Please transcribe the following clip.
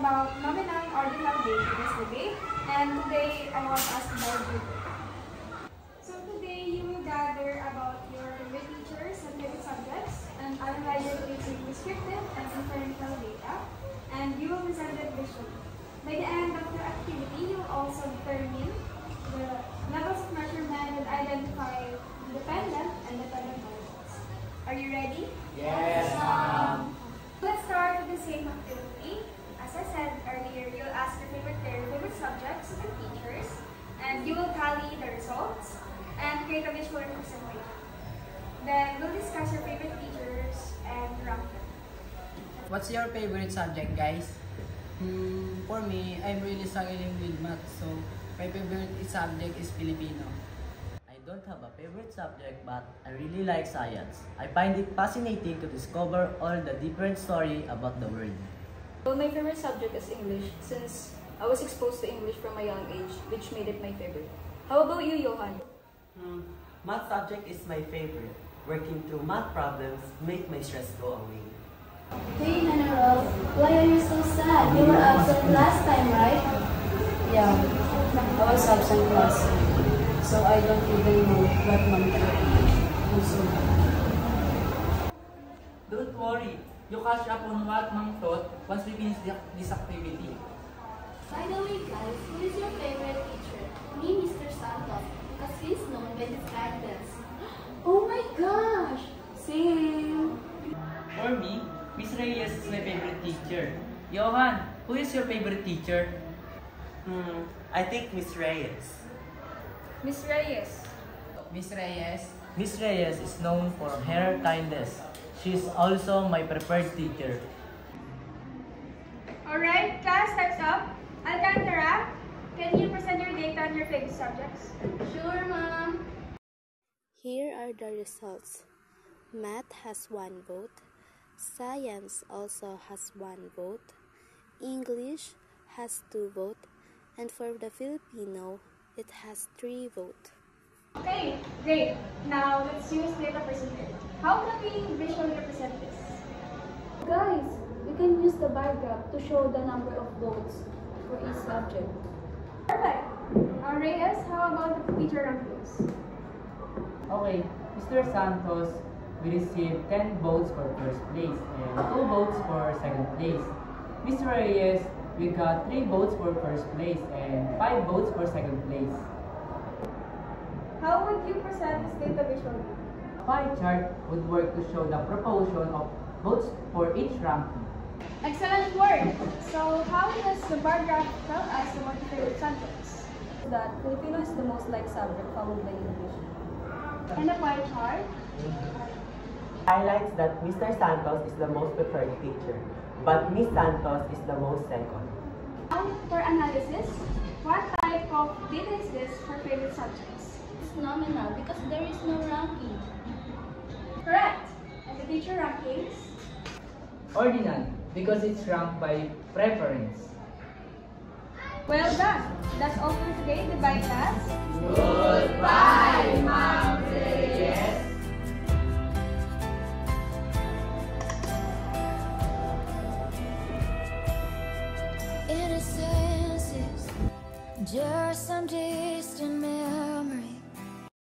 about nominal and ordinal basis debate, and today I want us to dive deeper. So today you will gather about your favorite teachers and favorite subjects, and analyze it using descriptive and inferential data, and you will present it visually. By the end of the activity, you will also determine the levels of measurement and identify dependent and dependent variables. Are you ready? Yes, Mom. Let's start with the same activity. As I said earlier, you'll ask your favorite subjects and teachers, and you will tally the results and create a visual representation. Then we'll discuss your favorite teachers and rank them. What's your favorite subject, guys? For me, I'm really struggling with math, so my favorite subject is Filipino. I don't have a favorite subject, but I really like science. I find it fascinating to discover all the different stories about the world. Well, my favorite subject is English, since I was exposed to English from a young age, which made it my favorite. How about you, Johan? Math subject is my favorite. Working through math problems make my stress go away. Hey, Nanaro, why are you so sad? You were absent last time, right? Yeah, I was absent last time, so I don't even know what month it is. I'm so bad. Don't worry, you catch up on what Mom taught once we finish this activity. By the way, guys, who is your favorite teacher? Me, Mr. Santos, because he's known by his kindness. Oh my gosh! Same! For me, Miss Reyes is my favorite teacher. Johan, who is your favorite teacher? I think Miss Reyes. Miss Reyes. Miss Reyes. Miss Reyes is known for her kindness. She's also my preferred teacher. Alright, class, time's up. Alcantara, can you present your data on your favorite subjects? Sure, Mom. Here are the results. Math has 1 vote. Science also has 1 vote. English has 2 votes. And for the Filipino, it has 3 votes. Okay, great. Now let's use data presenter. How can we visually represent this? Guys, we can use the bar graph to show the number of votes for each subject. Perfect. Reyes, how about the teacher rankings? Okay, Mr. Santos, we received 10 votes for first place and 2 votes for second place. Mr. Reyes, we got 3 votes for first place and 5 votes for second place. How would you present this data visually? A pie chart would work to show the proportion of votes for each ranking. Excellent work. So how does the bar graph tell us about your favorite subjects? That Filipino is the most liked subject, followed by English. And the pie chart? Highlights that Mr. Santos is the most preferred teacher, but Miss Santos is the most second. Now, for analysis, what type of data is this for favorite subjects? It's nominal because there is no ranking. Correct. And the teacher rankings? Ordinal, because it's ranked by preference. Well done. That's all for today. Goodbye, class. Goodbye, Ma'am Reyes. In a sense, it's just some distant memory.